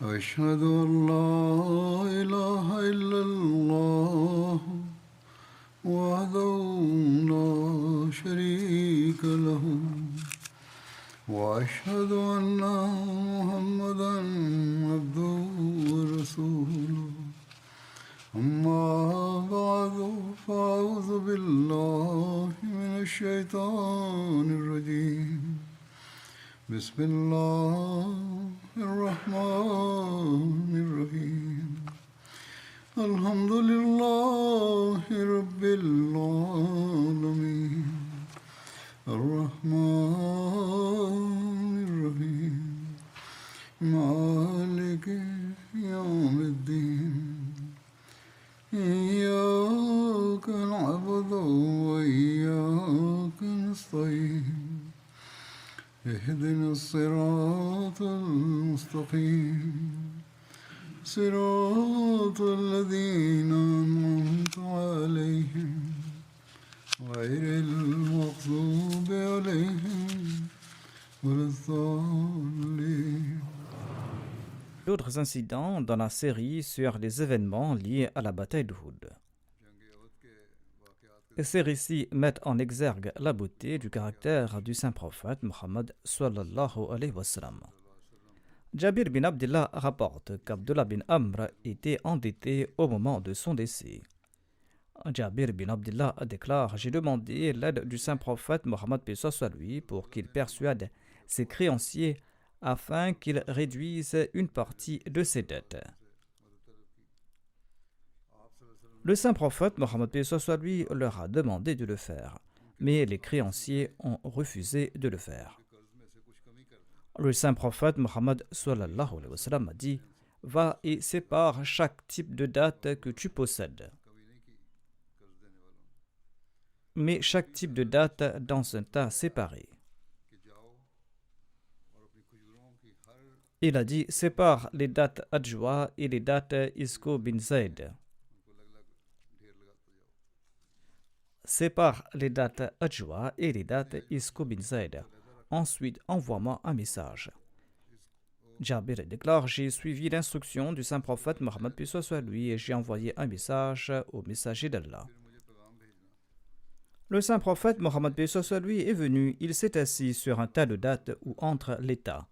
أشهد أن لا إله إلا الله وحده لا شريك له وأشهد أن محمدا عبده ورسوله أما بعد فأعوذ بالله من الشيطان الرجيم بسم الله الرحمن الرحيم الحمد لله رب العالمين الرحمن الرحيم مالك يوم الدين إياك نعبد وإياك نستعين اهدنا الصراط المستقيم صراط الذين أنعمت عليهم غير المغضوب عليهم ولا الضالين. D'autres incidents dans la série sur les événements liés à la bataille d'Uhud. Ces récits mettent en exergue la beauté du caractère du saint prophète Mohammed sallallahu alayhi wa sallam. Jabir bin Abdullah rapporte qu'Abdullah bin Amr était endetté au moment de son décès. Jabir bin Abdullah déclare: J'ai demandé l'aide du saint prophète Mohammed paix soit lui pour qu'il persuade ses créanciers afin qu'ils réduisent une partie de ses dettes. Le saint prophète Mohammed paix soit lui leur a demandé de le faire, mais les créanciers ont refusé de le faire. Le saint prophète Mohammed sallallahu alayhi wa sallam a dit: Va et sépare chaque type de date que tu possèdes. Mets chaque type de date dans un tas séparé. Il a dit: Sépare les dates Adjoua et les dates Isko bin Zayd. Sépare les dates Adjoua et les dates Isko bin Zayd. Ensuite, envoie-moi un message. Jabir déclare: J'ai suivi l'instruction du saint prophète Mohammed paix soit lui et j'ai envoyé un message au messager d'Allah. Le saint prophète Mohammed paix soit lui est venu, il s'est assis sur un tas de dates ou entre les tas.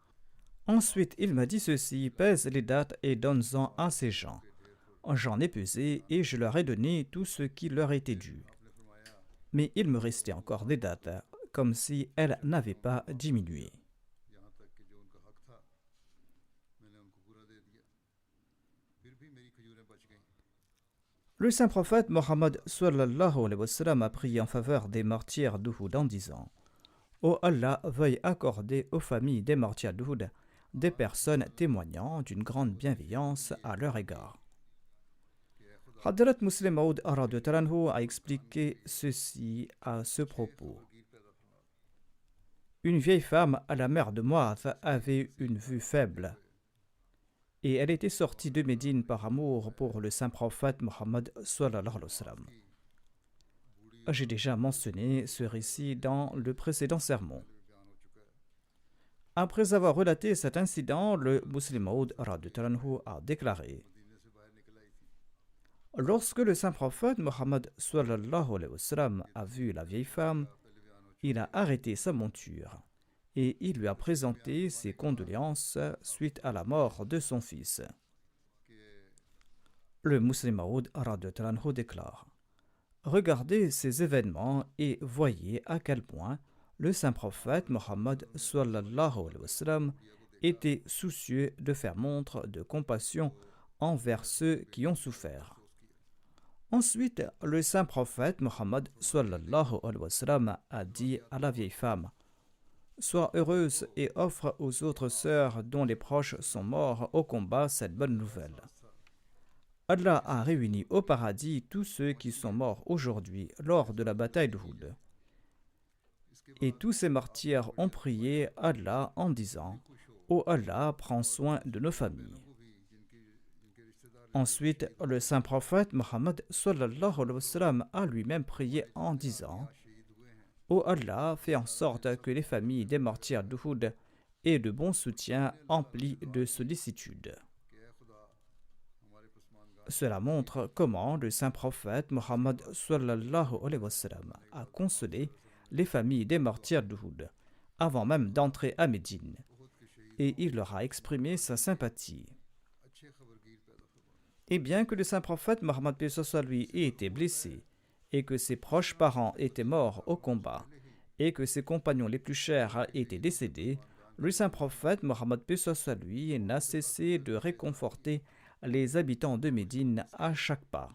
Ensuite, il m'a dit ceci: Pèse les dates et donne-en à ces gens. J'en ai pesé et je leur ai donné tout ce qui leur était dû. Mais il me restait encore des dates, comme si elles n'avaient pas diminué. Le saint prophète Mohammed sallallahu alayhi wa sallam a prié en faveur des martyrs d'Uhud en disant: Ô Allah, veuille accorder aux familles des martyrs d'Uhud des personnes témoignant d'une grande bienveillance à leur égard. Hadrat Muslim Maud a expliqué ceci à ce propos. Une vieille femme, à la mère de Mu'adh, avait une vue faible et elle était sortie de Médine par amour pour le saint prophète Mohammed sallallahu alayhi wa sallam. J'ai déjà mentionné ce récit dans le précédent sermon. Après avoir relaté cet incident, le Muslim Maud a déclaré: Lorsque le saint prophète Mohammed sallallahu alayhi wa sallam a vu la vieille femme, il a arrêté sa monture et il lui a présenté ses condoléances suite à la mort de son fils. Le Muslim Maud déclare: Regardez ces événements et voyez à quel point le saint prophète Mohammed sallallahu alayhi wa sallam était soucieux de faire montre de compassion envers ceux qui ont souffert. Ensuite, le saint prophète Mohammed sallallahu alayhi wa sallam a dit à la vieille femme: Sois heureuse et offre aux autres sœurs dont les proches sont morts au combat cette bonne nouvelle. Allah a réuni au paradis tous ceux qui sont morts aujourd'hui lors de la bataille d'Uhud. Et tous ces martyrs ont prié Allah en disant: Ô Allah, prends soin de nos familles. Ensuite, le saint prophète Mohammed sallallahu alayhi wa sallam a lui-même prié en disant: Ô Allah, fais en sorte que les familles des martyrs d'Uhud aient de bons soutiens emplis de sollicitude. Cela montre comment le saint prophète Mohammed sallallahu alayhi wa sallam a consolé les familles des martyrs d'Uhud avant même d'entrer à Médine, et il leur a exprimé sa sympathie. Et bien que le saint prophète Mohammed paix soit lui ait été blessé, et que ses proches parents étaient morts au combat, et que ses compagnons les plus chers étaient décédés, le saint prophète Mohammed paix soit lui n'a cessé de réconforter les habitants de Médine à chaque pas.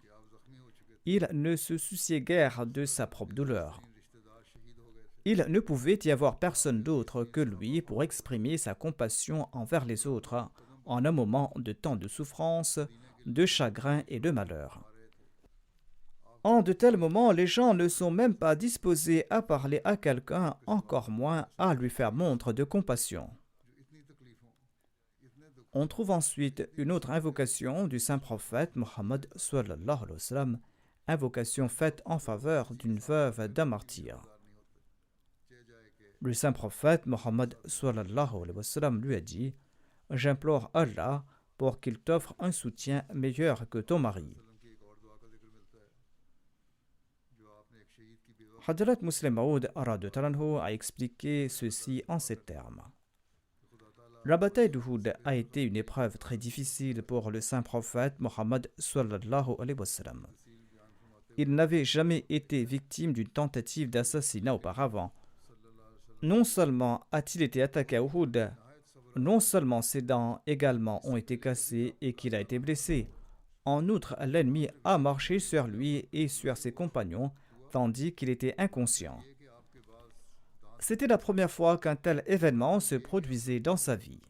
Il ne se souciait guère de sa propre douleur. Il ne pouvait y avoir personne d'autre que lui pour exprimer sa compassion envers les autres en un moment de tant de souffrance, de chagrin et de malheur. En de tels moments, les gens ne sont même pas disposés à parler à quelqu'un, encore moins à lui faire montre de compassion. On trouve ensuite une autre invocation du saint prophète Mohammed sallallahu alayhi wa sallam, invocation faite en faveur d'une veuve d'un martyr. Le saint prophète Mohammed sallallahu alayhi wa sallam lui a dit « J'implore Allah pour qu'il t'offre un soutien meilleur que ton mari. » Hadrat Muslim Maud a expliqué ceci en ces termes. La bataille d'Uhud a été une épreuve très difficile pour le saint prophète Mohammed sallallahu alayhi wa sallam. Il n'avait jamais été victime d'une tentative d'assassinat auparavant. Non seulement a-t-il été attaqué à Uhud, non seulement ses dents également ont été cassées et qu'il a été blessé. En outre, l'ennemi a marché sur lui et sur ses compagnons, tandis qu'il était inconscient. C'était la première fois qu'un tel événement se produisait dans sa vie.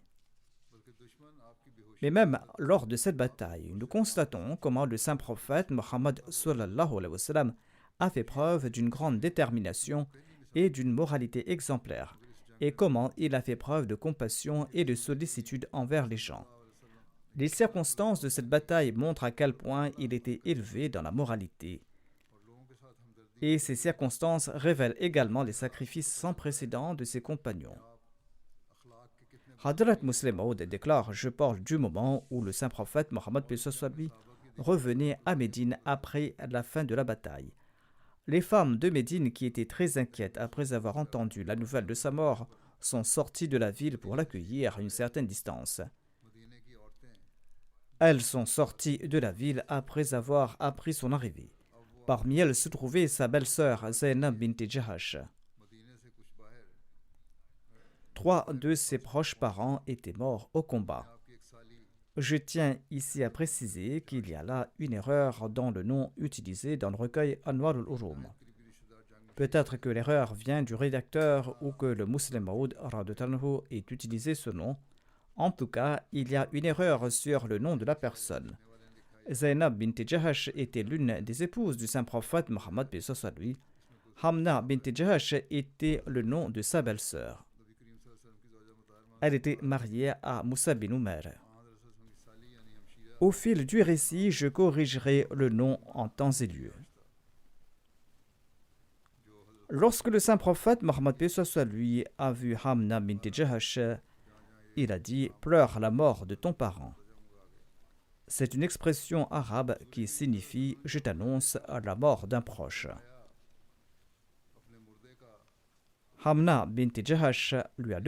Mais même lors de cette bataille, nous constatons comment le saint prophète Mohammed sallallahu alayhi wa sallam a fait preuve d'une grande détermination et d'une moralité exemplaire, et comment il a fait preuve de compassion et de sollicitude envers les gens. Les circonstances de cette bataille montrent à quel point il était élevé dans la moralité. Et ces circonstances révèlent également les sacrifices sans précédent de ses compagnons. Hadrat Muslim Maud déclare « Je parle du moment où le saint prophète Mohammed paix soit lui revenait à Médine après la fin de la bataille. Les femmes de Médine, qui étaient très inquiètes après avoir entendu la nouvelle de sa mort, sont sorties de la ville pour l'accueillir à une certaine distance. Elles sont sorties de la ville après avoir appris son arrivée. Parmi elles se trouvait sa belle-sœur Zainab bint Jahash. 3 de ses proches parents étaient morts au combat. Je tiens ici à préciser qu'il y a là une erreur dans le nom utilisé dans le recueil Anwar al-Urum. Peut-être que l'erreur vient du rédacteur ou que le Muslim Maud ait utilisé ce nom. En tout cas, il y a une erreur sur le nom de la personne. Zainab bint Jahash était l'une des épouses du saint prophète Mohammed paix soit lui. Hamna bint Jahash était le nom de sa belle-sœur. Elle était mariée à Moussa bin Umair. Au fil du récit, je corrigerai le nom en temps et lieu. Lorsque le saint prophète Mohammed paix soit lui a vu Hamna bint Jahash, il a dit « Pleure la mort de ton parent ». C'est une expression arabe qui signifie « Je t'annonce la mort d'un proche ». Hamna bint Jahash lui a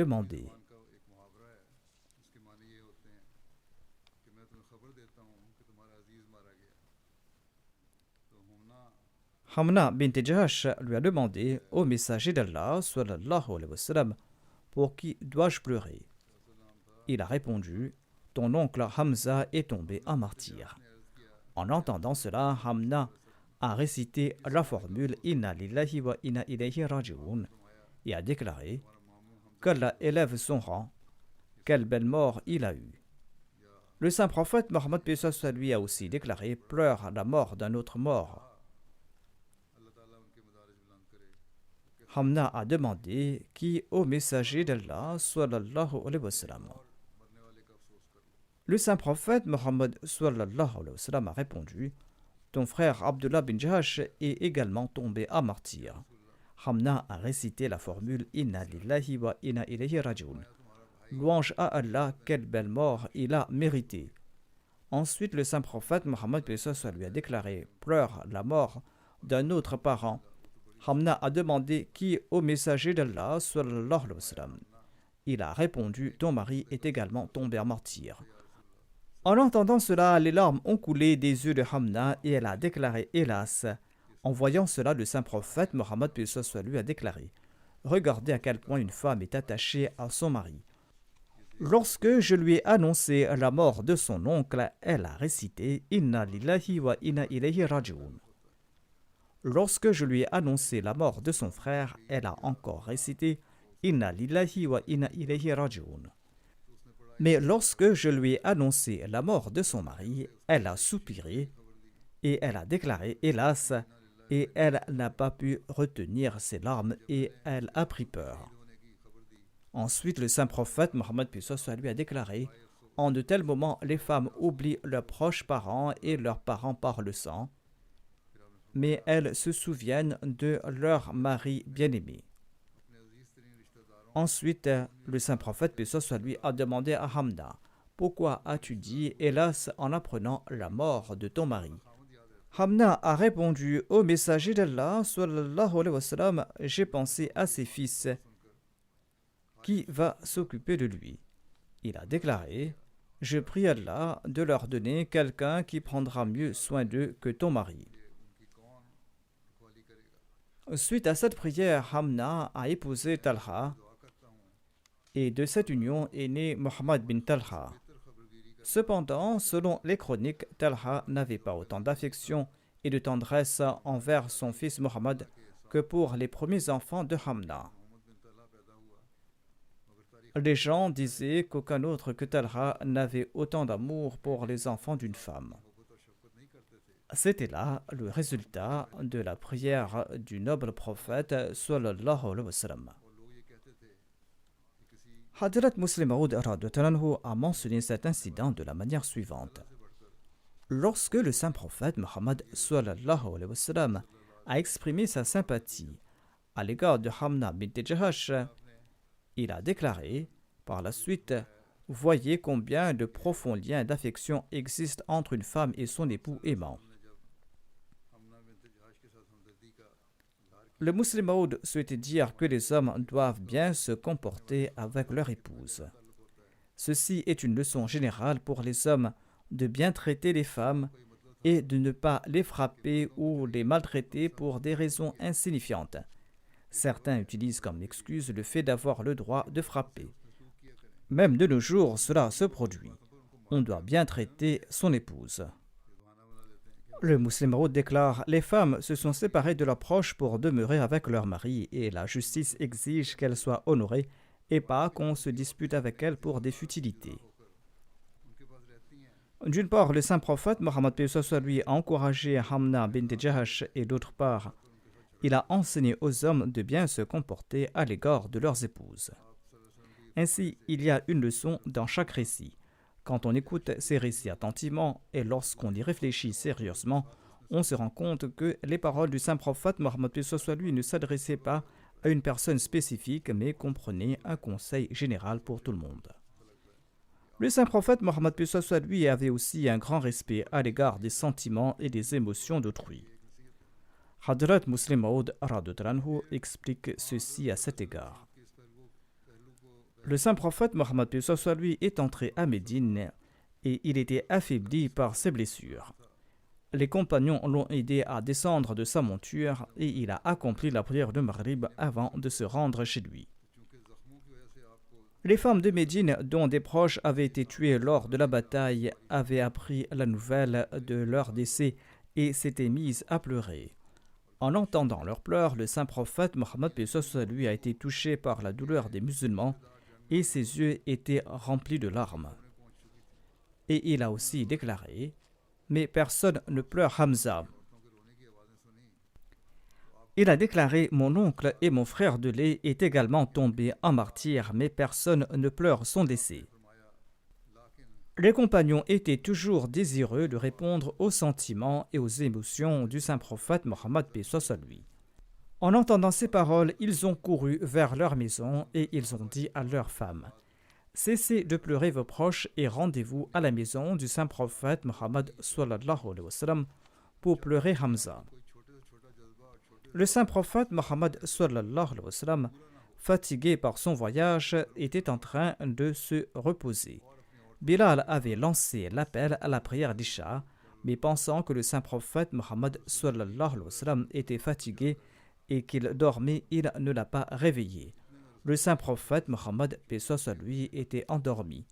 demandé au messager d'Allah sallallahu alayhi wa sallam, pour qui dois-je pleurer? Il a répondu « Ton oncle Hamza est tombé en martyr ». En entendant cela, Hamna a récité la formule « Inna lillahi wa inna ilayhi raji'un » et a déclaré « Qu'Allah élève son rang, quelle belle mort il a eue ». Le saint prophète Mohammed paix soit lui a aussi déclaré « Pleure la mort d'un autre mort ». Hamna a demandé qui au messager d'Allah sallallahu alayhi wa sallam. Le saint prophète Mohammed sallallahu alayhi wa sallam a répondu « Ton frère Abdullah bin Jahash est également tombé à martyr ». Hamna a récité la formule « Inna lillahi wa inna ilayhi raji'un ». Louange à Allah, quelle belle mort il a mérité. Ensuite, le saint prophète Mohammed lui a déclaré: pleure la mort d'un autre parent. Hamna a demandé: qui au messager d'Allah sallallahu alayhi wa sallam? Il a répondu: ton mari est également tombé en martyr. En entendant cela, les larmes ont coulé des yeux de Hamna et elle a déclaré: hélas. En voyant cela, le saint prophète Mohammed lui a déclaré: regardez à quel point une femme est attachée à son mari. Lorsque je lui ai annoncé la mort de son oncle, elle a récité Inna lillahi wa inna ilayhi raji'un. Lorsque je lui ai annoncé la mort de son frère, elle a encore récité Inna lillahi wa inna ilayhi raji'un. Mais lorsque je lui ai annoncé la mort de son mari, elle a soupiré et elle a déclaré hélas, et elle n'a pas pu retenir ses larmes et elle a pris peur. Ensuite, le saint prophète Mohammed lui a déclaré: en de tels moments, les femmes oublient leurs proches parents et leurs parents par le sang, mais elles se souviennent de leur mari bien-aimé. Ensuite, le saint prophète lui a demandé à Hamna: pourquoi as-tu dit hélas en apprenant la mort de ton mari? Hamna a répondu: au messager d'Allah sallallahu alayhi wa sallam, j'ai pensé à ses fils. Qui va s'occuper de lui? Il a déclaré: je prie Allah de leur donner quelqu'un qui prendra mieux soin d'eux que ton mari. Suite à cette prière, Hamna a épousé Talha et de cette union est né Mohammed bin Talha. Cependant, selon les chroniques, Talha n'avait pas autant d'affection et de tendresse envers son fils Mohammed que pour les premiers enfants de Hamna. Les gens disaient qu'aucun autre que Talha n'avait autant d'amour pour les enfants d'une femme. C'était là le résultat de la prière du noble prophète sallallahu alayhi wa sallam. Hadrat Muslim Maud a mentionné cet incident de la manière suivante. Lorsque le saint prophète Mohammed sallallahu alayhi wa sallam a exprimé sa sympathie à l'égard de Hamna bint Jahash, il a déclaré par la suite: voyez combien de profonds liens d'affection existent entre une femme et son époux aimant. Le Muslim Maud souhaitait dire que les hommes doivent bien se comporter avec leur épouse. Ceci est une leçon générale pour les hommes de bien traiter les femmes et de ne pas les frapper ou les maltraiter pour des raisons insignifiantes. Certains utilisent comme excuse le fait d'avoir le droit de frapper. Même de nos jours, cela se produit. On doit bien traiter son épouse. Le Muslim Maud déclare: les femmes se sont séparées de leurs proches pour demeurer avec leur mari et la justice exige qu'elles soient honorées et pas qu'on se dispute avec elles pour des futilités. D'une part, le saint prophète Mohammed lui a encouragé Hamna bint Jahash et d'autre part, il a enseigné aux hommes de bien se comporter à l'égard de leurs épouses. Ainsi, il y a une leçon dans chaque récit. Quand on écoute ces récits attentivement et lorsqu'on y réfléchit sérieusement, on se rend compte que les paroles du saint prophète Mohammed lui ne s'adressaient pas à une personne spécifique, mais comprenaient un conseil général pour tout le monde. Le saint prophète Mohammed lui avait aussi un grand respect à l'égard des sentiments et des émotions d'autrui. Hadrat Muslim Maud explique ceci à cet égard. Le saint prophète Mohammed lui est entré à Médine et il était affaibli par ses blessures. Les compagnons l'ont aidé à descendre de sa monture et il a accompli la prière de Maghrib avant de se rendre chez lui. Les femmes de Médine, dont des proches avaient été tués lors de la bataille, avaient appris la nouvelle de leur décès et s'étaient mises à pleurer. En entendant leurs pleurs, le saint prophète Mohammed lui a été touché par la douleur des musulmans et ses yeux étaient remplis de larmes. Et il a aussi déclaré: mais personne ne pleure Hamza. Il a déclaré: mon oncle et mon frère de lait est également tombé en martyr, mais personne ne pleure son décès. Les compagnons étaient toujours désireux de répondre aux sentiments et aux émotions du saint prophète Mohammed lui. En entendant ces paroles, ils ont couru vers leur maison et ils ont dit à leurs femmes: cessez de pleurer vos proches et rendez-vous à la maison du saint prophète Mohammed sallallahu alayhi wa sallam pour pleurer Hamza. Le saint prophète Mohammed sallallahu alayhi wa sallam, fatigué par son voyage, était en train de se reposer. Bilal avait lancé l'appel à la prière d'Isha, mais pensant que le saint prophète Mohammed sallallahu alayhi wa sallam était fatigué et qu'il dormait, il ne l'a pas réveillé. Le saint prophète Mohammed, paix soit sur lui, était endormi.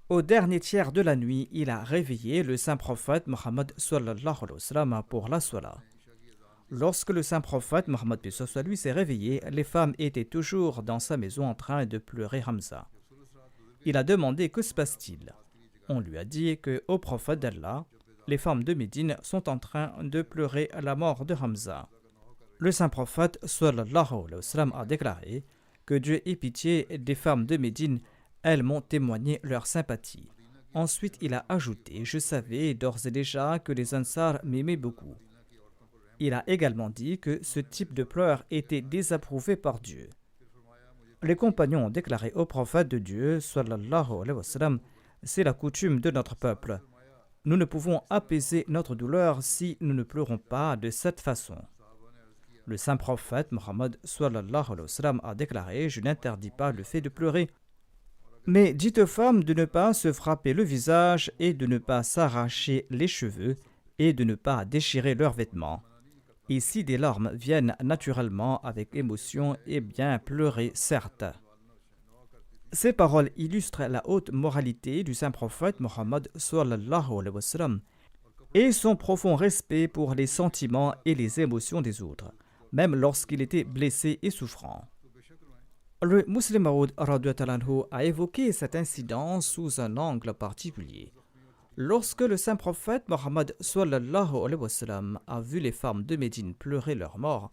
Au dernier tiers de la nuit, il a réveillé le saint prophète Mohammed sallallahu alayhi wa sallam pour la salat. Lorsque le saint prophète Mohammed, paix soit sur lui, s'est réveillé, les femmes étaient toujours dans sa maison en train de pleurer Hamza. Il a demandé que se passe-t-il. On lui a dit que, au prophète d'Allah, les femmes de Médine sont en train de pleurer la mort de Hamza. Le saint prophète sallallahu alayhi wa sallam a déclaré que Dieu ait pitié des femmes de Médine, elles m'ont témoigné leur sympathie. Ensuite, il a ajouté: je savais d'ores et déjà que les Ansar m'aimaient beaucoup. Il a également dit que ce type de pleurs était désapprouvé par Dieu. Les compagnons ont déclaré au prophète de Dieu sallallahu alayhi wa sallam: c'est la coutume de notre peuple. Nous ne pouvons apaiser notre douleur si nous ne pleurons pas de cette façon. Le saint prophète Mohammed sallallahu alayhi wa sallam a déclaré: je n'interdis pas le fait de pleurer, mais dites aux femmes de ne pas se frapper le visage et de ne pas s'arracher les cheveux et de ne pas déchirer leurs vêtements. Et si des larmes viennent naturellement avec émotion, eh bien pleurer certes. Ces paroles illustrent la haute moralité du saint prophète Mohammed sallallahu alayhi wa sallam et son profond respect pour les sentiments et les émotions des autres, même lorsqu'il était blessé et souffrant. Le Muslim Maud a évoqué cet incident sous un angle particulier. Lorsque le saint prophète Mohammed sallallahu alayhi wa sallam a vu les femmes de Médine pleurer leur mort,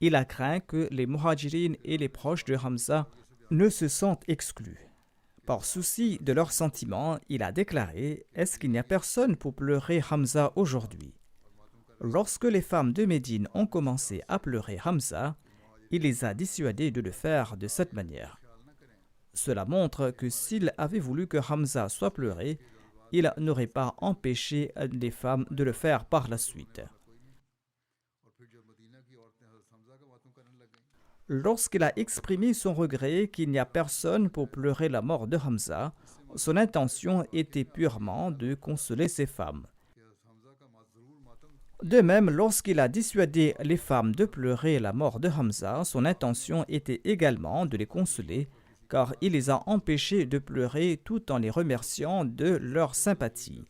il a craint que les muhajirines et les proches de Hamza ne se sentent exclus. Par souci de leurs sentiments, il a déclaré: est-ce qu'il n'y a personne pour pleurer Hamza aujourd'hui? Lorsque les femmes de Médine ont commencé à pleurer Hamza, il les a dissuadées de le faire de cette manière. Cela montre que s'il avait voulu que Hamza soit pleuré, il n'aurait pas empêché les femmes de le faire par la suite. Lorsqu'il a exprimé son regret qu'il n'y a personne pour pleurer la mort de Hamza, son intention était purement de consoler ces femmes. De même, lorsqu'il a dissuadé les femmes de pleurer la mort de Hamza, son intention était également de les consoler, car il les a empêchées de pleurer tout en les remerciant de leur sympathie.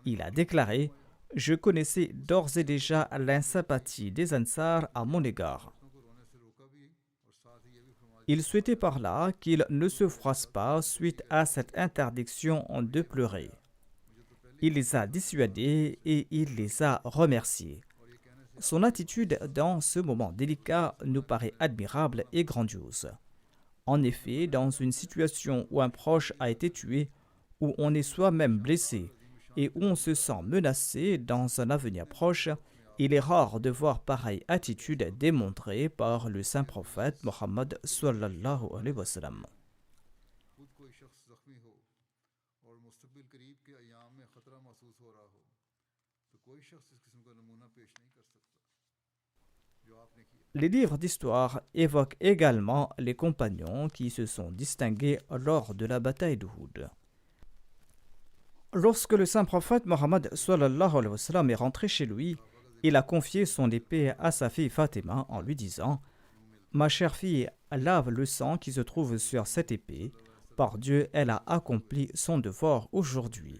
Il a déclaré: je connaissais d'ores et déjà l'insympathie des Ansar à mon égard. Il souhaitait par là qu'ils ne se froissent pas suite à cette interdiction de pleurer. Il les a dissuadés et il les a remerciés. Son attitude dans ce moment délicat nous paraît admirable et grandiose. En effet, dans une situation où un proche a été tué, où on est soi-même blessé et où on se sent menacé dans un avenir proche, il est rare de voir pareille attitude démontrée par le saint prophète Mohammed sallallahu alayhi wa sallam. Les livres d'histoire évoquent également les compagnons qui se sont distingués lors de la bataille d'Uhud. Lorsque le saint prophète Mohammed sallallahu alayhi wa sallam est rentré chez lui, il a confié son épée à sa fille Fatima en lui disant: ma chère fille, lave le sang qui se trouve sur cette épée. Par Dieu, elle a accompli son devoir aujourd'hui.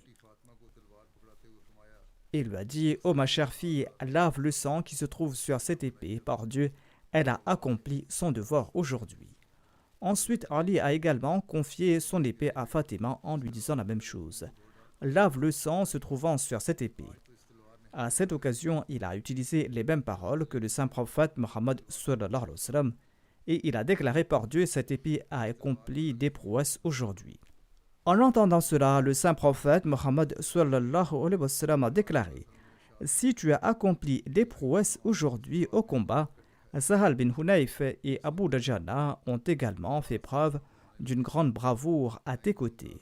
Il lui a dit: ô ma chère fille, lave le sang qui se trouve sur cette épée. Par Dieu, elle a accompli son devoir aujourd'hui. Ensuite, Ali a également confié son épée à Fatima en lui disant la même chose: lave le sang se trouvant sur cette épée. À cette occasion, il a utilisé les mêmes paroles que le saint prophète Mohammed sallallahu alayhi wa sallam, et il a déclaré: par Dieu, cette épée a accompli des prouesses aujourd'hui. En entendant cela, le saint prophète Mohammed sallallahu alayhi wa sallam a déclaré: si tu as accompli des prouesses aujourd'hui au combat, Sahal bin Hunayf et Abu Dajana ont également fait preuve d'une grande bravoure à tes côtés.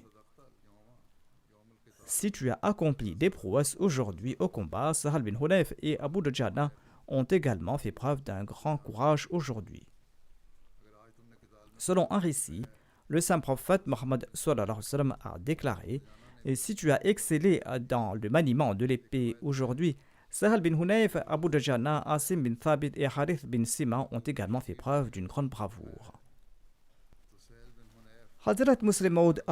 Si tu as accompli des prouesses aujourd'hui au combat, Sahal bin Hunayf et Abu Dujana ont également fait preuve d'un grand courage aujourd'hui. Selon un récit, le saint prophète Mohammed a déclaré « Et si tu as excellé dans le maniement de l'épée aujourd'hui, Sahal bin Hunayf, Abu Dujana, Asim bin Thabit et Harith bin Sima ont également fait preuve d'une grande bravoure. » Hazrat Muslim Maud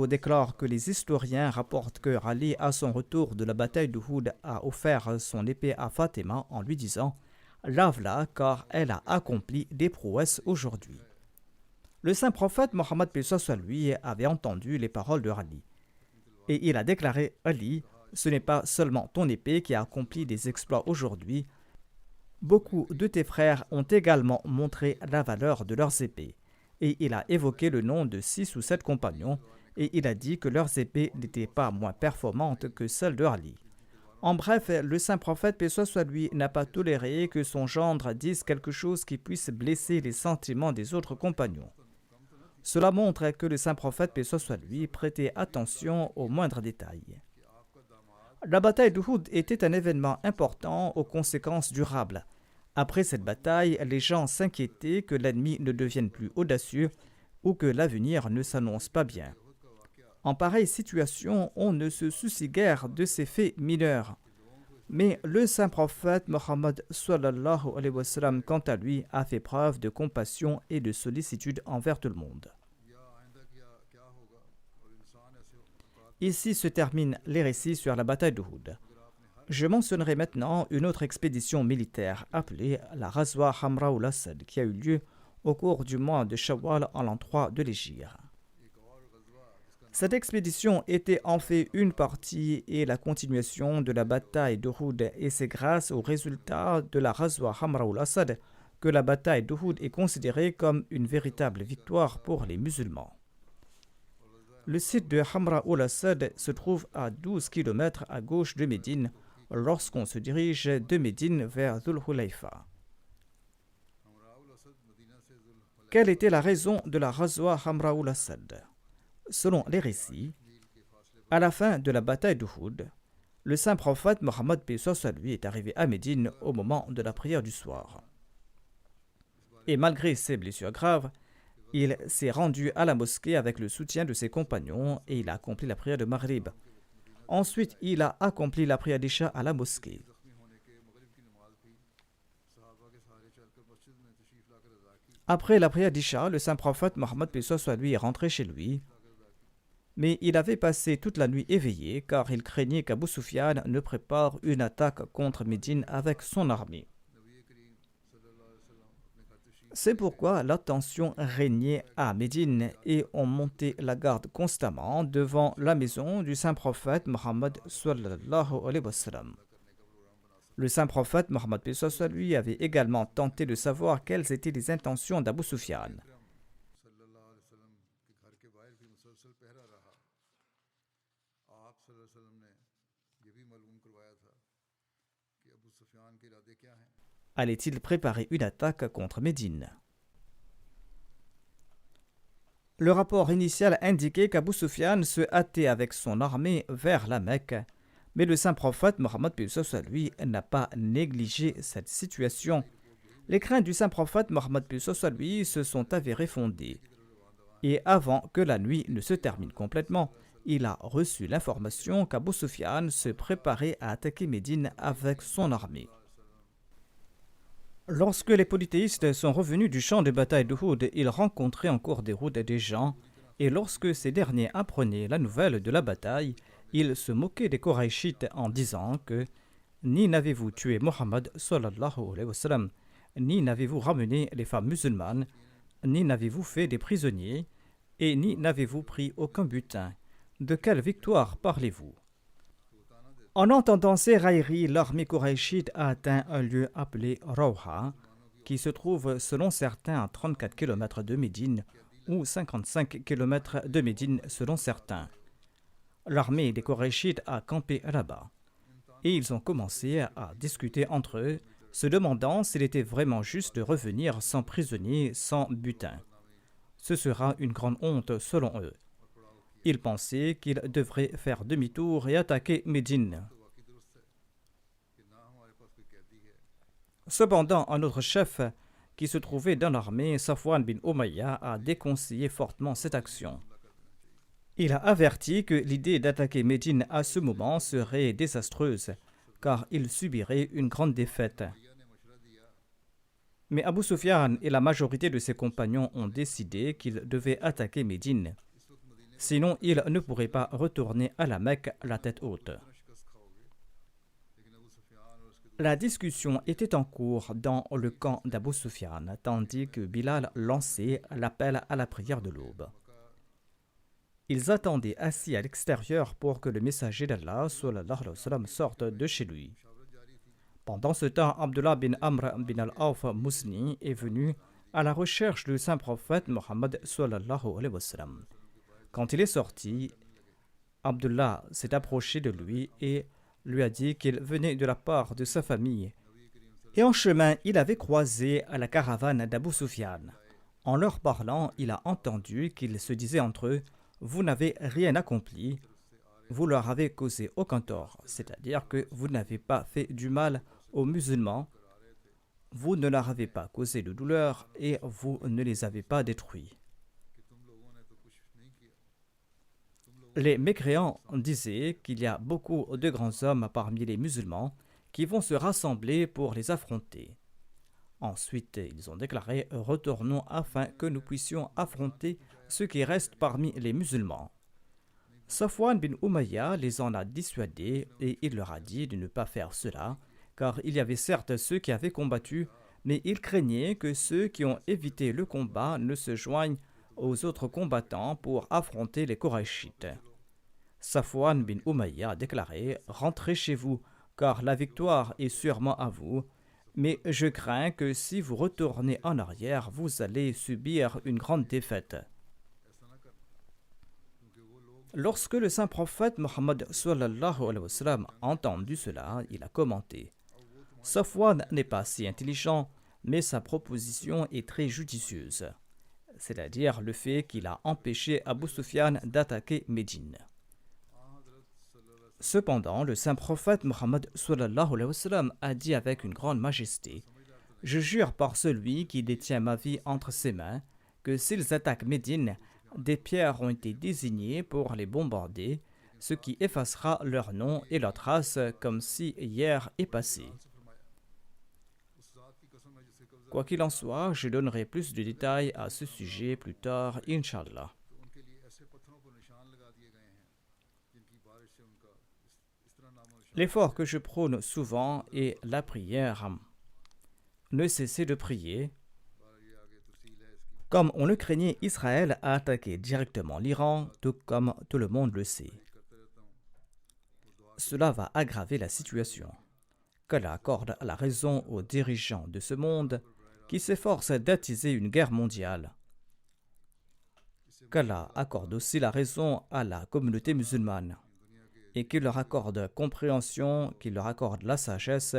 déclare que les historiens rapportent que Ali, à son retour de la bataille d'Uhud, a offert son épée à Fatima en lui disant « Lave-la car elle a accompli des prouesses aujourd'hui. » Le saint prophète Mohammed lui avait entendu les paroles de Ali. Et il a déclaré « Ali, ce n'est pas seulement ton épée qui a accompli des exploits aujourd'hui. Beaucoup de tes frères ont également montré la valeur de leurs épées. » Et il a évoqué le nom de 6 ou 7 compagnons, et il a dit que leurs épées n'étaient pas moins performantes que celles de Ali. En bref, le saint prophète, paix soit lui, n'a pas toléré que son gendre dise quelque chose qui puisse blesser les sentiments des autres compagnons. Cela montre que le saint prophète, paix soit lui, prêtait attention aux moindres détails. La bataille d'Uhud était un événement important aux conséquences durables. Après cette bataille, les gens s'inquiétaient que l'ennemi ne devienne plus audacieux ou que l'avenir ne s'annonce pas bien. En pareille situation, on ne se soucie guère de ces faits mineurs. Mais le saint prophète Mohammed quant à lui, a fait preuve de compassion et de sollicitude envers tout le monde. Ici se terminent les récits sur la bataille d'Uhud. Je mentionnerai maintenant une autre expédition militaire appelée la Ghazwa Hamra ul-Asad qui a eu lieu au cours du mois de Shawwal en l'an 3 de l'Hégire. Cette expédition était en fait une partie et la continuation de la bataille d'Uhud et c'est grâce aux résultats de la Ghazwa Hamra ul-Asad que la bataille d'Uhud est considérée comme une véritable victoire pour les musulmans. Le site de Hamra ul-Asad se trouve à 12 km à gauche de Médine lorsqu'on se dirige de Médine vers Dhul Hulayfa. Quelle était la raison de la Ghazwa Hamra ul-Asad? Selon les récits, à la fin de la bataille d'Uhud, le saint prophète Mohammed lui est arrivé à Médine au moment de la prière du soir. Et malgré ses blessures graves, il s'est rendu à la mosquée avec le soutien de ses compagnons et il a accompli la prière de Maghrib. Ensuite, il a accompli la prière d'Isha à la mosquée. Après la prière d'Isha, le saint prophète Mohammed lui est rentré chez lui. Mais il avait passé toute la nuit éveillé car il craignait qu'Abu Sufyan ne prépare une attaque contre Médine avec son armée. C'est pourquoi la tension régnait à Médine et on montait la garde constamment devant la maison du saint prophète Mohammed sallallahu alayhi wa sallam. Le saint prophète Mohammed lui avait également tenté de savoir quelles étaient les intentions d'Abu Sufyan. Allait-il préparer une attaque contre Médine? Le rapport initial indiquait qu'Abu Sufyan se hâtait avec son armée vers la Mecque, mais le saint prophète Mohammed lui n'a pas négligé cette situation. Les craintes du saint prophète Mohammed lui se sont avérées fondées. Et avant que la nuit ne se termine complètement, il a reçu l'information qu'Abu Sufyan se préparait à attaquer Médine avec son armée. Lorsque les polythéistes sont revenus du champ de bataille d'Uhud, ils rencontraient en cours des routes des gens, et lorsque ces derniers apprenaient la nouvelle de la bataille, ils se moquaient des Koraïchites en disant que ni n'avez-vous tué Mohammed sallallahu alayhi wa sallam, ni n'avez-vous ramené les femmes musulmanes, ni n'avez-vous fait des prisonniers, et ni n'avez-vous pris aucun butin. De quelle victoire parlez-vous? En entendant ces railleries, l'armée koraïchite a atteint un lieu appelé Rawha, qui se trouve selon certains à 34 km de Médine ou 55 km de Médine selon certains. L'armée des Koraïchites a campé là-bas et ils ont commencé à discuter entre eux, se demandant s'il était vraiment juste de revenir sans prisonniers, sans butin. ce sera une grande honte selon eux. Ils pensaient qu'ils devraient faire demi-tour et attaquer Médine. Cependant, un autre chef qui se trouvait dans l'armée, Safwan bin Umayya, a déconseillé fortement cette action. Il a averti que l'idée d'attaquer Médine à ce moment serait désastreuse, car il subirait une grande défaite. Mais Abu Sufyan et la majorité de ses compagnons ont décidé qu'ils devaient attaquer Médine. Sinon, ils ne pourraient pas retourner à la Mecque la tête haute. La discussion était en cours dans le camp d'Abu Sufyan, tandis que Bilal lançait l'appel à la prière de l'aube. Ils attendaient assis à l'extérieur pour que le messager d'Allah sallallahu alayhi wa sallam sorte de chez lui. Pendant ce temps, Abdullah bin Amr bin al-Awf Musni est venu à la recherche du saint prophète Mohammed sallallahu alayhi wa sallam. Quand il est sorti, Abdullah s'est approché de lui et lui a dit qu'il venait de la part de sa famille. Et en chemin, il avait croisé la caravane d'Abu Sufyan. En leur parlant, il a entendu qu'ils se disaient entre eux: « Vous n'avez rien accompli, vous leur avez causé aucun tort, c'est-à-dire que vous n'avez pas fait du mal aux musulmans, vous ne leur avez pas causé de douleur et vous ne les avez pas détruits. » Les mécréants disaient qu'il y a beaucoup de grands hommes parmi les musulmans qui vont se rassembler pour les affronter. Ensuite, ils ont déclaré: « Retournons afin que nous puissions affronter ceux qui restent parmi les musulmans. » Safwan bin Umayya les en a dissuadés et il leur a dit de ne pas faire cela, car il y avait certes ceux qui avaient combattu, mais il craignait que ceux qui ont évité le combat ne se joignent aux autres combattants pour affronter les Qurayshites. Safwan bin Umayya a déclaré: « Rentrez chez vous, car la victoire est sûrement à vous, mais je crains que si vous retournez en arrière, vous allez subir une grande défaite. » Lorsque le saint prophète Mohammed sallallahu alayhi wa sallam a entendu cela, il a commenté: « Safwan n'est pas si intelligent, mais sa proposition est très judicieuse. » C'est-à-dire le fait qu'il a empêché Abu Sufyan d'attaquer Médine. Cependant, le saint prophète Mohammed sallallahu alayhi wa sallam a dit avec une grande majesté: « Je jure par celui qui détient ma vie entre ses mains que s'ils attaquent Médine, des pierres ont été désignées pour les bombarder, ce qui effacera leur nom et leur trace comme si hier est passé. » Quoi qu'il en soit, je donnerai plus de détails à ce sujet plus tard, Inch'Allah. L'effort que je prône souvent est la prière. Ne cessez de prier. Comme on le craignait, Israël a attaqué directement l'Iran, tout comme tout le monde le sait. Cela va aggraver la situation. Qu'Allah accorde la raison aux dirigeants de ce monde qui s'efforcent d'attiser une guerre mondiale. Qu'Allah accorde aussi la raison à la communauté musulmane et qu'il leur accorde compréhension, qu'il leur accorde la sagesse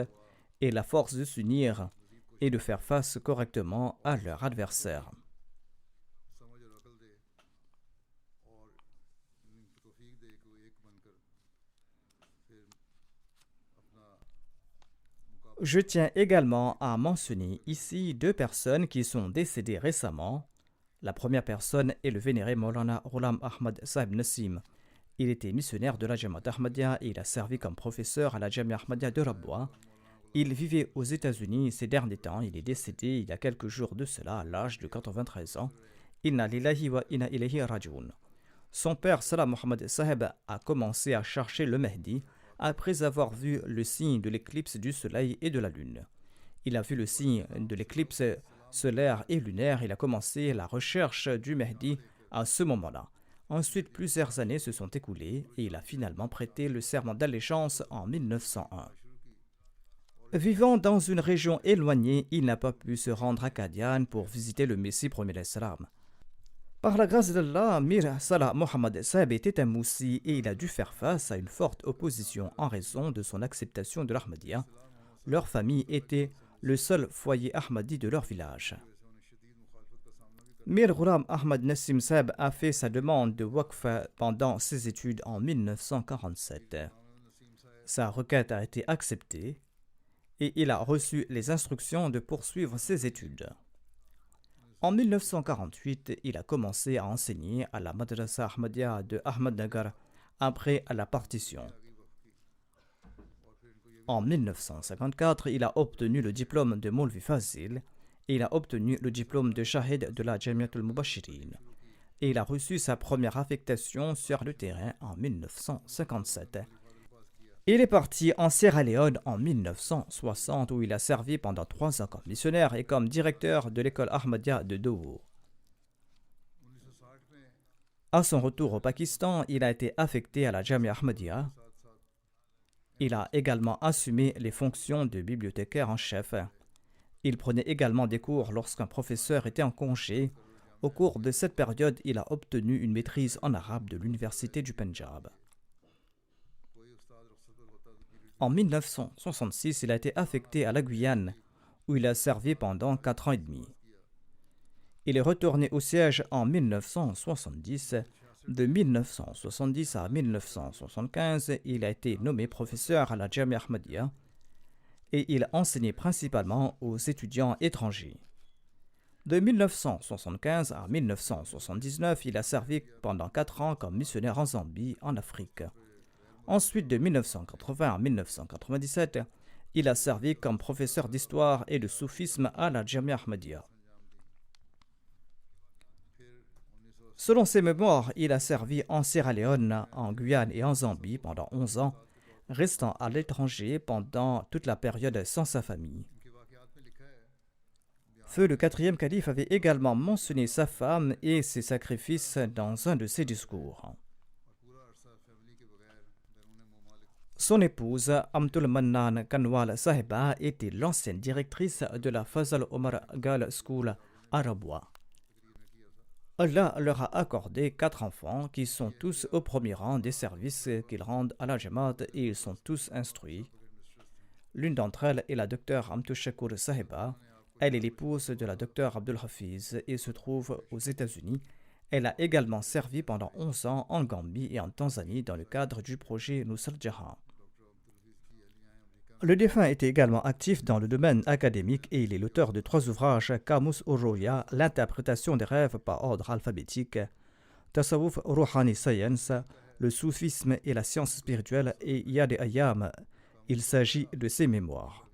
et la force de s'unir et de faire face correctement à leurs adversaires. Je tiens également à mentionner ici deux personnes qui sont décédées récemment. La première personne est le vénéré Maulana Ghulam Ahmad Sahib Nassim. Il était missionnaire de la Jamaat Ahmadiyya et il a servi comme professeur à la Jamia Ahmadiyya de Rabwa. Il vivait aux États-Unis ces derniers temps. Il est décédé il y a quelques jours de cela à l'âge de 93 ans. Inna lillahi wa inna ilayhi raji'un. Son père Salah Mohammed Sahib a commencé à chercher le Mahdi après avoir vu le signe de l'éclipse du soleil et de la lune. Il a vu le signe de l'éclipse solaire et lunaire. Il a commencé la recherche du Mahdi à ce moment-là. Ensuite, plusieurs années se sont écoulées et il a finalement prêté le serment d'allégeance en 1901. Vivant dans une région éloignée, il n'a pas pu se rendre à Qadian pour visiter le Messie premier salam. Par la grâce d'Allah, Mir Salah Mohammed Sahib était un moussi et il a dû faire face à une forte opposition en raison de son acceptation de l'Ahmadiyya. Leur famille était le seul foyer Ahmadi de leur village. Mir Ghulam Ahmad Nassim Saheb a fait sa demande de Waqf pendant ses études en 1947. Sa requête a été acceptée et il a reçu les instructions de poursuivre ses études. En 1948, il a commencé à enseigner à la Madrasa Ahmadiyya de Ahmadnagar après la partition. En 1954, il a obtenu le diplôme de Maulvi Fazil et il a obtenu le diplôme de Shahid de la Jamiatul Mubashirin. Et il a reçu sa première affectation sur le terrain en 1957. Il est parti en Sierra Leone en 1960 où il a servi pendant 3 ans comme missionnaire et comme directeur de l'école Ahmadiyya de Doho. À son retour au Pakistan, il a été affecté à la Jamia Ahmadiyya. Il a également assumé les fonctions de bibliothécaire en chef. Il prenait également des cours lorsqu'un professeur était en congé. Au cours de cette période, il a obtenu une maîtrise en arabe de l'université du Pendjab. En 1966, il a été affecté à la Guyane, où il a servi pendant 4 ans et demi. Il est retourné au siège en 1970. De 1970 à 1975, il a été nommé professeur à la Jamia Ahmadiyya et il enseignait principalement aux étudiants étrangers. De 1975 à 1979, il a servi pendant 4 ans comme missionnaire en Zambie, en Afrique. Ensuite, de 1980 à 1997, il a servi comme professeur d'histoire et de soufisme à la Jamia Ahmadiyya. Selon ses mémoires, il a servi en Sierra Leone, en Guyane et en Zambie pendant 11 ans, restant à l'étranger pendant toute la période sans sa famille. Feu le 4e calife avait également mentionné sa femme et ses sacrifices dans un de ses discours. Son épouse, Amtul Mannan Kanwal Sahiba, était l'ancienne directrice de la Fazal Omar Girls School à Rabwa. Allah leur a accordé 4 enfants qui sont tous au premier rang des services qu'ils rendent à la Jamaat et ils sont tous instruits. L'une d'entre elles est la docteure Amtu Shakur Sahiba. Elle est l'épouse de la docteure Abdul Hafiz et se trouve aux États-Unis. Elle a également servi pendant 11 ans en Gambie et en Tanzanie dans le cadre du projet Nusrat Jahan. Le défunt était également actif dans le domaine académique et il est l'auteur de 3 ouvrages: Kamus Uruya, l'interprétation des rêves par ordre alphabétique, Tasawuf Rouhani Science, le soufisme et la science spirituelle, et Yad Ayam. Il s'agit de ses mémoires.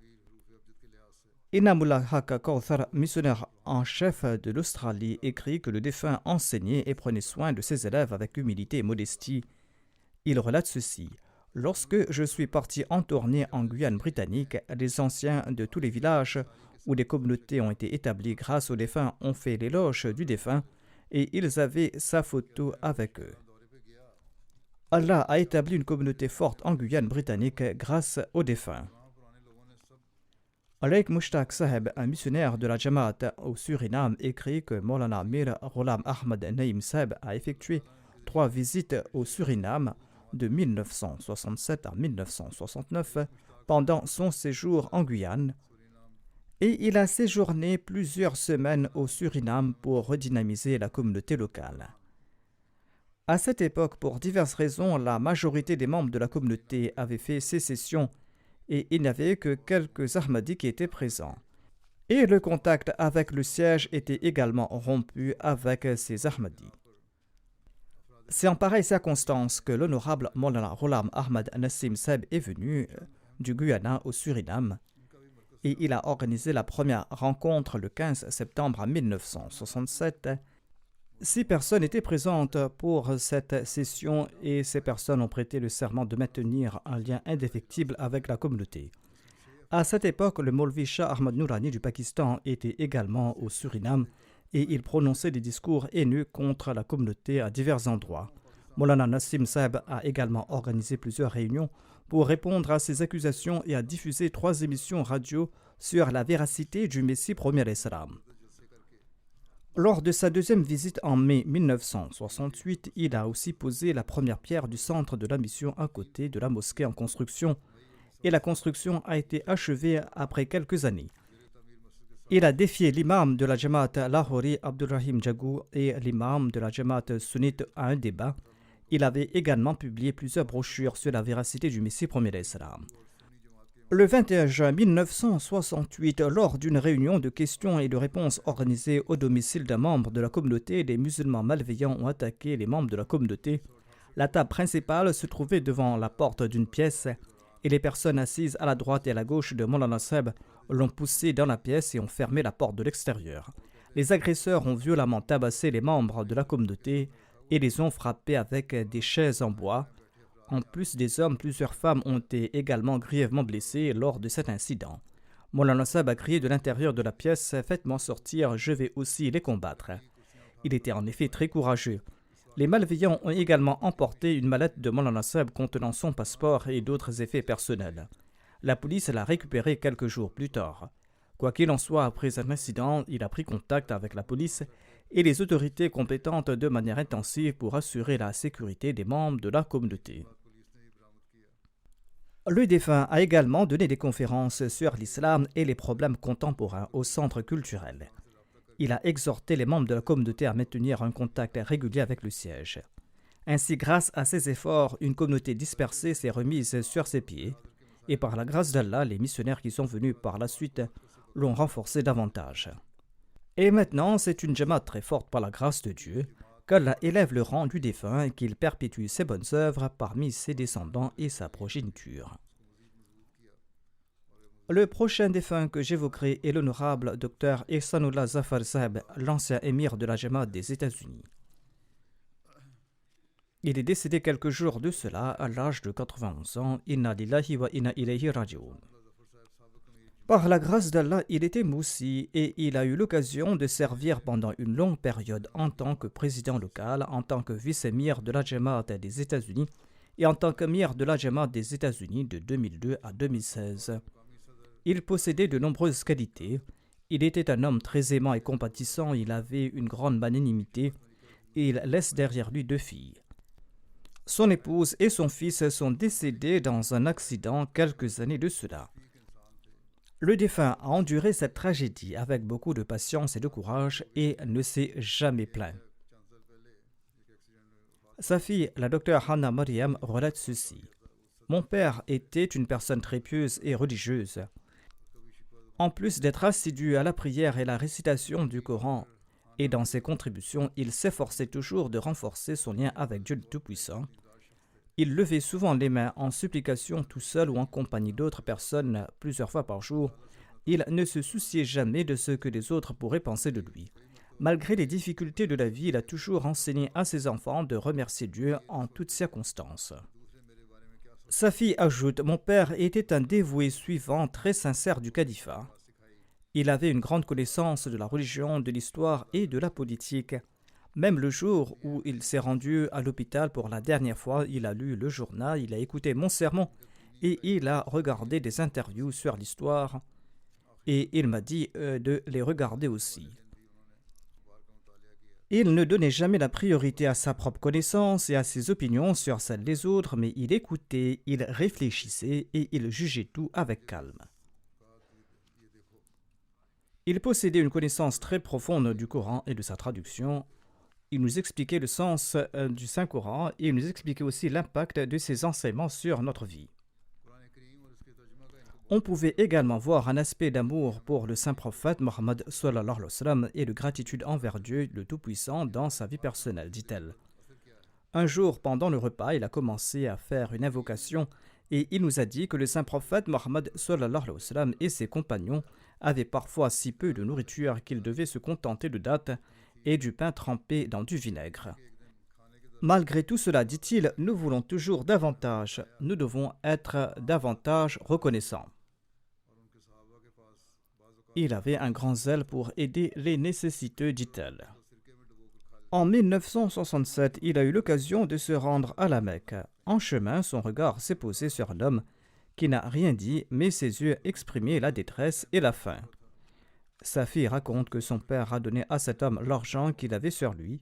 Inamullah Haq Kauthar, missionnaire en chef de l'Australie, écrit que le défunt enseignait et prenait soin de ses élèves avec humilité et modestie. Il relate ceci: lorsque je suis parti en tournée en Guyane britannique, les anciens de tous les villages où des communautés ont été établies grâce au défunt ont fait l'éloge du défunt et ils avaient sa photo avec eux. Allah a établi une communauté forte en Guyane britannique grâce au défunt. Alaik Mushtaq Saheb, un missionnaire de la Jamaat au Suriname, écrit que Maulana Mir Ghulam Ahmad Naim Saheb a effectué 3 visites au Suriname de 1967 à 1969 pendant son séjour en Guyane et il a séjourné plusieurs semaines au Suriname pour redynamiser la communauté locale. À cette époque, pour diverses raisons, la majorité des membres de la communauté avaient fait sécession et il n'y avait que quelques Ahmadis qui étaient présents. Et le contact avec le siège était également rompu avec ces Ahmadis. C'est en pareille circonstance que l'honorable Maulana Ghulam Ahmad Nassim Saheb est venu du Guyana au Suriname et il a organisé la première rencontre le 15 septembre 1967. 6 personnes étaient présentes pour cette session et ces personnes ont prêté le serment de maintenir un lien indéfectible avec la communauté. À cette époque, le Maulvi Shah Ahmad Nourani du Pakistan était également au Suriname et il prononçait des discours haineux contre la communauté à divers endroits. Maulana Nassim Saheb a également organisé plusieurs réunions pour répondre à ces accusations et a diffusé 3 émissions radio sur la véracité du Messie premier Islam. Lors de sa 2e visite en mai 1968, il a aussi posé la première pierre du centre de la mission à côté de la mosquée en construction et la construction a été achevée après quelques années. Il a défié l'imam de la Jamaat Lahori Abdurrahim Jagou et l'imam de la Jamaat sunnite à un débat. Il avait également publié plusieurs brochures sur la véracité du Messie premier d'Islam. Le 21 juin 1968, lors d'une réunion de questions et de réponses organisée au domicile d'un membre de la communauté, des musulmans malveillants ont attaqué les membres de la communauté. La table principale se trouvait devant la porte d'une pièce et les personnes assises à la droite et à la gauche de Maulana Saheb l'ont poussé dans la pièce et ont fermé la porte de l'extérieur. Les agresseurs ont violemment tabassé les membres de la communauté et les ont frappés avec des chaises en bois. En plus des hommes, plusieurs femmes ont été également grièvement blessées lors de cet incident. Maulana Saheb a crié de l'intérieur de la pièce « Faites-moi sortir, je vais aussi les combattre ». Il était en effet très courageux. Les malveillants ont également emporté une mallette de Maulana Saheb contenant son passeport et d'autres effets personnels. La police l'a récupéré quelques jours plus tard. Quoi qu'il en soit, après cet incident, il a pris contact avec la police et les autorités compétentes de manière intensive pour assurer la sécurité des membres de la communauté. Le défunt a également donné des conférences sur l'islam et les problèmes contemporains au centre culturel. Il a exhorté les membres de la communauté à maintenir un contact régulier avec le siège. Ainsi, grâce à ses efforts, une communauté dispersée s'est remise sur ses pieds et par la grâce d'Allah, les missionnaires qui sont venus par la suite l'ont renforcé davantage. Et maintenant, c'est une jamaat très forte par la grâce de Dieu, qu'Allah élève le rang du défunt et qu'il perpétue ses bonnes œuvres parmi ses descendants et sa progéniture. Le prochain défunt que j'évoquerai est l'honorable Dr Ihsanullah Zafar Saheb, l'ancien émir de la Jamaat des États-Unis. Il est décédé quelques jours de cela à l'âge de 91 ans. Inna lillahi wa inna ilayhi raji'un. Par la grâce d'Allah, il était moussi et il a eu l'occasion de servir pendant une longue période en tant que président local, en tant que vice-émir de la Jamaat des États-Unis et en tant qu'émir de la Jamaat des États-Unis de 2002 à 2016. Il possédait de nombreuses qualités. Il était un homme très aimant et compatissant, il avait une grande magnanimité et il laisse derrière lui 2 filles. Son épouse et son fils sont décédés dans un accident quelques années de cela. Le défunt a enduré cette tragédie avec beaucoup de patience et de courage et ne s'est jamais plaint. Sa fille, la docteure Hannah Mariam, relate ceci. « Mon père était une personne très pieuse et religieuse. En plus d'être assidu à la prière et la récitation du Coran, et dans ses contributions, il s'efforçait toujours de renforcer son lien avec Dieu le Tout-Puissant. Il levait souvent les mains en supplication tout seul ou en compagnie d'autres personnes plusieurs fois par jour. Il ne se souciait jamais de ce que les autres pourraient penser de lui. Malgré les difficultés de la vie, il a toujours enseigné à ses enfants de remercier Dieu en toutes circonstances. » Sa fille ajoute « Mon père était un dévoué suivant très sincère du califat. Il avait une grande connaissance de la religion, de l'histoire et de la politique. Même le jour où il s'est rendu à l'hôpital pour la dernière fois, il a lu le journal, il a écouté mon sermon et il a regardé des interviews sur l'histoire et il m'a dit de les regarder aussi. Il ne donnait jamais la priorité à sa propre connaissance et à ses opinions sur celles des autres, mais il écoutait, il réfléchissait et il jugeait tout avec calme. Il possédait une connaissance très profonde du Coran et de sa traduction. Il nous expliquait le sens du Saint-Coran et il nous expliquait aussi l'impact de ses enseignements sur notre vie. On pouvait également voir un aspect d'amour pour le Saint-Prophète Mohammed sallallahu alayhi wa sallam et de gratitude envers Dieu le Tout-Puissant dans sa vie personnelle, dit-elle. Un jour, pendant le repas, il a commencé à faire une invocation et il nous a dit que le Saint-Prophète Mohammed sallallahu alayhi wa sallam et ses compagnons avaient parfois si peu de nourriture qu'ils devaient se contenter de dattes et du pain trempé dans du vinaigre. Malgré tout cela, dit-il, nous voulons toujours davantage. Nous devons être davantage reconnaissants. Il avait un grand zèle pour aider les nécessiteux, dit-elle. En 1967, il a eu l'occasion de se rendre à la Mecque. En chemin, son regard s'est posé sur un homme qui n'a rien dit, mais ses yeux exprimaient la détresse et la faim. Sa fille raconte que son père a donné à cet homme l'argent qu'il avait sur lui.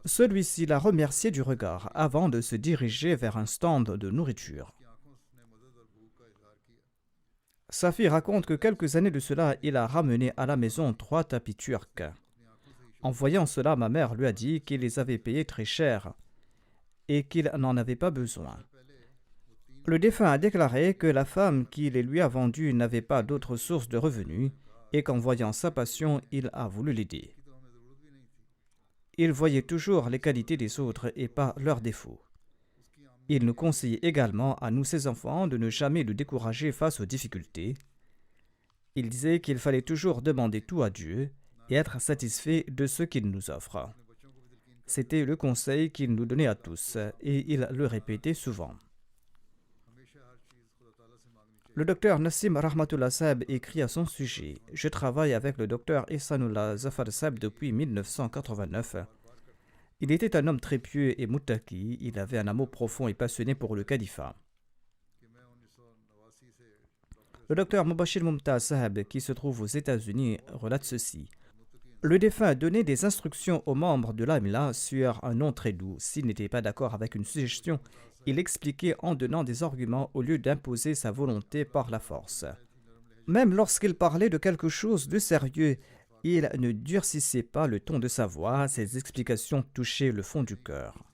Celui-ci l'a remercié du regard avant de se diriger vers un stand de nourriture. Safi raconte que quelques années de cela, il a ramené à la maison 3 tapis turcs. En voyant cela, ma mère lui a dit qu'il les avait payés très cher et qu'il n'en avait pas besoin. Le défunt a déclaré que la femme qui les lui a vendus n'avait pas d'autre source de revenus et qu'en voyant sa passion, il a voulu l'aider. Il voyait toujours les qualités des autres et pas leurs défauts. Il nous conseillait également à nous, ses enfants, de ne jamais le décourager face aux difficultés. Il disait qu'il fallait toujours demander tout à Dieu et être satisfait de ce qu'il nous offre. C'était le conseil qu'il nous donnait à tous et il le répétait souvent. Le docteur Nassim Rahmatullah Saheb écrit à son sujet: « Je travaille avec le docteur Ihsanullah Zafar Saheb depuis 1989. Il était un homme très pieux et muttaqi. Il avait un amour profond et passionné pour le califat. » Le docteur Mubashir Mumtaz Saheb, qui se trouve aux États-Unis, relate ceci: « Le défunt donnait des instructions aux membres de l'Amila sur un nom très doux. S'il n'était pas d'accord avec une suggestion, il expliquait en donnant des arguments au lieu d'imposer sa volonté par la force. Même lorsqu'il parlait de quelque chose de sérieux, il ne durcissait pas le ton de sa voix, ses explications touchaient le fond du cœur. »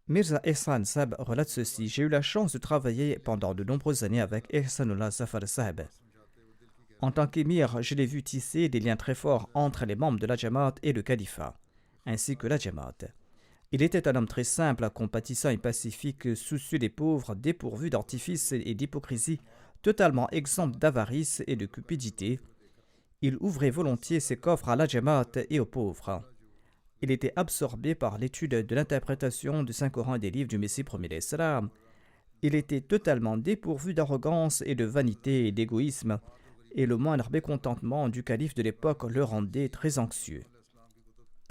Mirza Ehsan Saheb relate ceci: « J'ai eu la chance de travailler pendant de nombreuses années avec Ihsanullah Zafar Saheb. En tant qu'émir, je l'ai vu tisser des liens très forts entre les membres de la Jamaat et le califat, ainsi que la Jamaat. Il était un homme très simple, compatissant et pacifique, soucieux des pauvres, dépourvu d'artifice et d'hypocrisie, totalement exempt d'avarice et de cupidité. Il ouvrait volontiers ses coffres à la Jamaat et aux pauvres. Il était absorbé par l'étude de l'interprétation du Saint-Coran et des livres du Messie premier d'Islam. Il était totalement dépourvu d'arrogance et de vanité et d'égoïsme, et le moindre mécontentement du calife de l'époque le rendait très anxieux.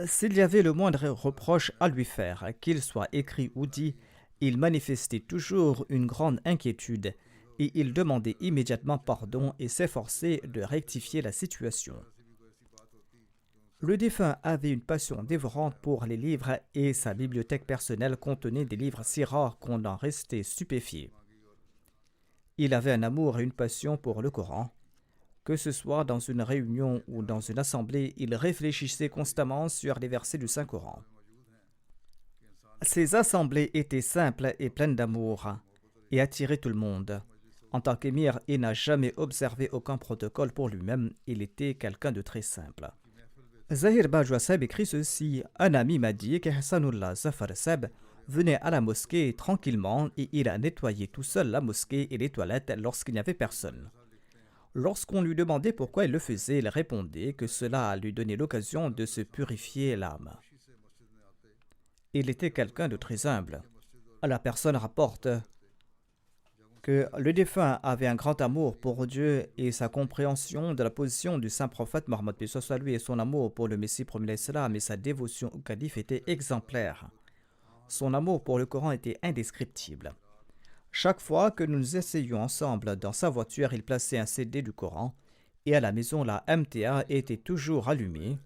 S'il y avait le moindre reproche à lui faire, qu'il soit écrit ou dit, il manifestait toujours une grande inquiétude et il demandait immédiatement pardon et s'efforçait de rectifier la situation. Le défunt avait une passion dévorante pour les livres et sa bibliothèque personnelle contenait des livres si rares qu'on en restait stupéfié. Il avait un amour et une passion pour le Coran. Que ce soit dans une réunion ou dans une assemblée, il réfléchissait constamment sur les versets du Saint-Coran. Ces assemblées étaient simples et pleines d'amour et attiraient tout le monde. En tant qu'émir, il n'a jamais observé aucun protocole pour lui-même. Il était quelqu'un de très simple. Zahir Bajwa Saheb écrit ceci: « Un ami m'a dit qu'Ihsanullah Zafar Saheb venait à la mosquée tranquillement et il a nettoyé tout seul la mosquée et les toilettes lorsqu'il n'y avait personne. Lorsqu'on lui demandait pourquoi il le faisait, il répondait que cela lui donnait l'occasion de se purifier l'âme. Il était quelqu'un de très humble. » La personne rapporte que le défunt avait un grand amour pour Dieu et sa compréhension de la position du saint prophète Mohammed lui et son amour pour le Messie premier d'Islam et sa dévotion au calife étaient exemplaires. Son amour pour le Coran était indescriptible. Chaque fois que nous nous essayions ensemble dans sa voiture, il plaçait un CD du Coran et à la maison, la MTA était toujours allumée.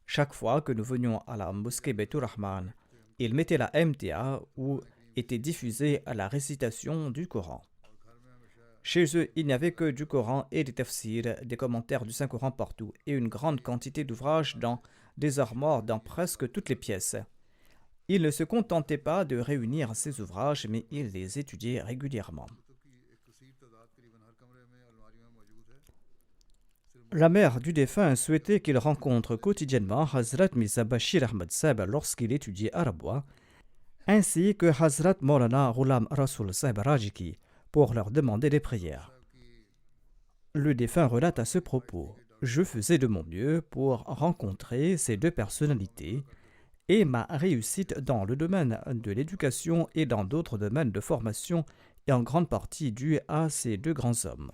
Chaque fois que nous venions à la mosquée Baitur Rahman, il mettait la MTA où était diffusée la récitation du Coran. Chez eux, il n'y avait que du Coran et des tafsirs, des commentaires du Saint-Coran partout et une grande quantité d'ouvrages dans des armoires dans presque toutes les pièces. Il ne se contentait pas de réunir ces ouvrages, mais il les étudiait régulièrement. La mère du défunt souhaitait qu'il rencontre quotidiennement Hazrat Mirza Bashir Ahmad Saheb lorsqu'il étudiait arabe, ainsi que Hazrat Maulana Ghulam Rasoul Saheb Rajiki pour leur demander des prières. Le défunt relate à ce propos: « Je faisais de mon mieux pour rencontrer ces deux personnalités et ma réussite dans le domaine de l'éducation et dans d'autres domaines de formation est en grande partie due à ces deux grands hommes.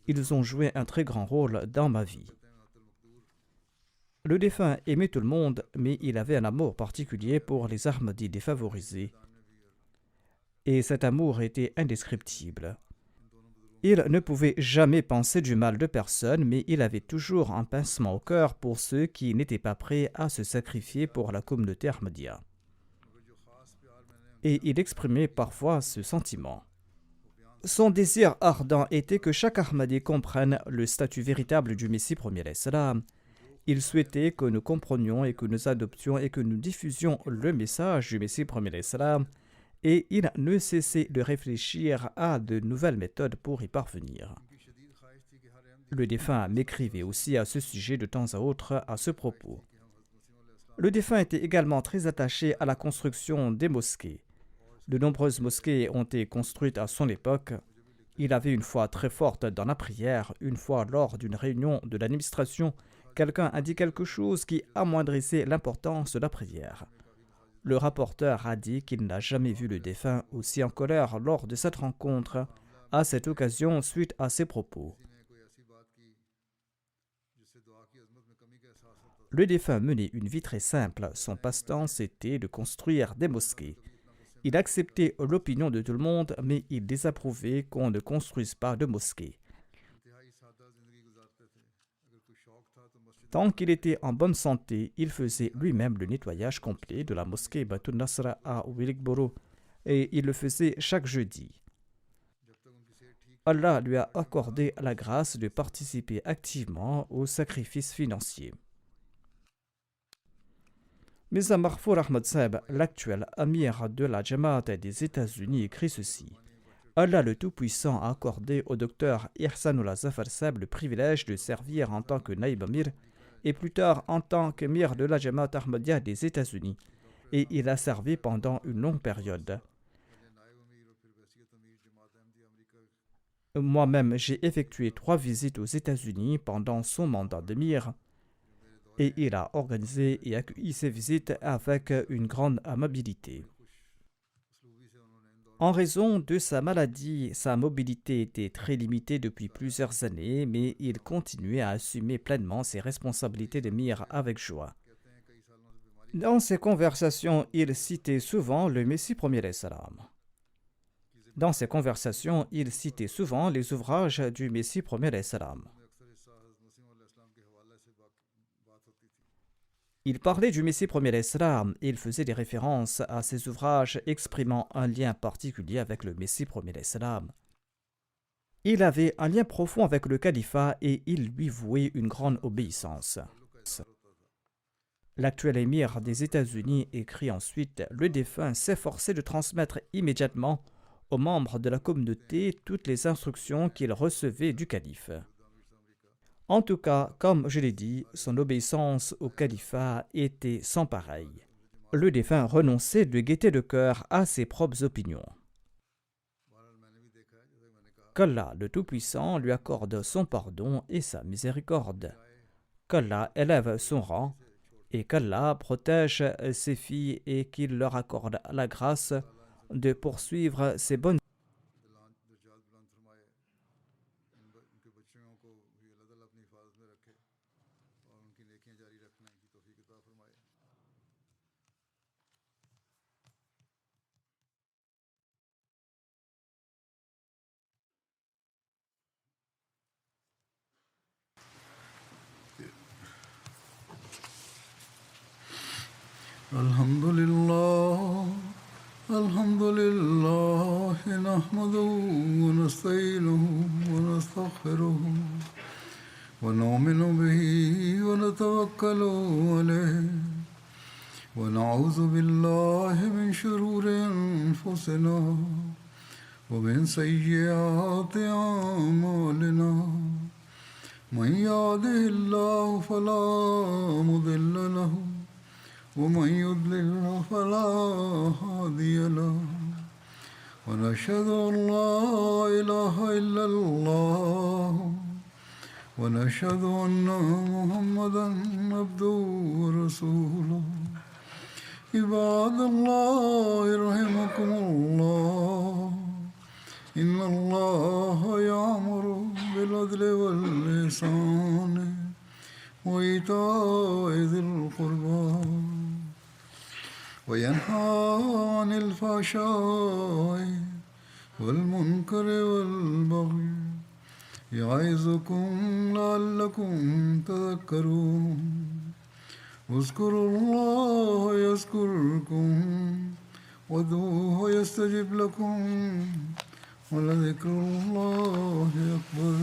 Ils ont joué un très grand rôle dans ma vie. » Le défunt aimait tout le monde, mais il avait un amour particulier pour les Ahmadis défavorisés. Et cet amour était indescriptible. Il ne pouvait jamais penser du mal de personne, mais il avait toujours un pincement au cœur pour ceux qui n'étaient pas prêts à se sacrifier pour la communauté Ahmadiyya. Et il exprimait parfois ce sentiment: Son désir ardent était que chaque Ahmadi comprenne le statut véritable du Messie premier salam. Il souhaitait que nous comprenions et que nous adoptions et que nous diffusions le message du Messie premier salam, et il ne cessait de réfléchir à de nouvelles méthodes pour y parvenir. Le défunt m'écrivait aussi à ce sujet de temps à autre à ce propos. Le défunt était également très attaché à la construction des mosquées. De nombreuses mosquées ont été construites à son époque. Il avait une foi très forte dans la prière. Une fois, lors d'une réunion de l'administration, quelqu'un a dit quelque chose qui amoindrissait l'importance de la prière. Le rapporteur a dit qu'il n'a jamais vu le défunt aussi en colère lors de cette rencontre, à cette occasion suite à ses propos. Le défunt menait une vie très simple. Son passe-temps, c'était de construire des mosquées. Il acceptait l'opinion de tout le monde, mais il désapprouvait qu'on ne construise pas de mosquées. Tant qu'il était en bonne santé, il faisait lui-même le nettoyage complet de la mosquée Baitul Nasra à Wilkesboro, et il le faisait chaque jeudi. Allah lui a accordé la grâce de participer activement aux sacrifices financiers. Mirza Marfour Ahmad Saeb, l'actuel amir de la Jamaat des États-Unis, écrit ceci. Allah le Tout-Puissant a accordé au docteur Ihsanullah Zafar Saeb le privilège de servir en tant que Naïb Amir et plus tard en tant qu'émir de la Jamaat Ahmadiyya des États-Unis, et il a servi pendant une longue période. Moi-même, j'ai effectué 3 visites aux États-Unis pendant son mandat d'émir, et il a organisé et accueilli ces visites avec une grande amabilité. En raison de sa maladie, sa mobilité était très limitée depuis plusieurs années, mais il continuait à assumer pleinement ses responsabilités d'émir avec joie. Dans ses conversations, il citait souvent le Messie premier salam. Dans ses conversations, il citait souvent les ouvrages du Messie premier salam. Il parlait du Messie premier salam et il faisait des références à ses ouvrages exprimant un lien particulier avec le Messie premier salam. Il avait un lien profond avec le califat et il lui vouait une grande obéissance. L'actuel émir des États-Unis écrit ensuite: le défunt s'efforçait de transmettre immédiatement aux membres de la communauté toutes les instructions qu'il recevait du calife. En tout cas, comme je l'ai dit, son obéissance au califat était sans pareil. Le défunt renonçait de gaieté de cœur à ses propres opinions. Qu'Allah, le Tout-Puissant, lui accorde son pardon et sa miséricorde. Qu'Allah élève son rang et qu'Allah protège ses filles et qu'il leur accorde la grâce de poursuivre ses bonnes. الحمد لله نحمده ونستعينه ونستغفره ونؤمن به ونتوكل عليه ونعوذ بالله من شرور أنفسنا ومن سيئات أعمالنا من يهده الله فلا مضل له ومن يضلل فلا هادي له ونشهد أن لا إله إلا الله ونشهد أن محمدا عبده ورسوله عباد الله رحمكم الله إن الله يأمر بالعدل والإحسان وإيتاء ذي القربى وينهى عن الفحشاء والمنكر والبغي يعظكم لعلكم تذكرون اذكروا الله يذكركم وادعوه يستجب لكم ولذكر الله أكبر.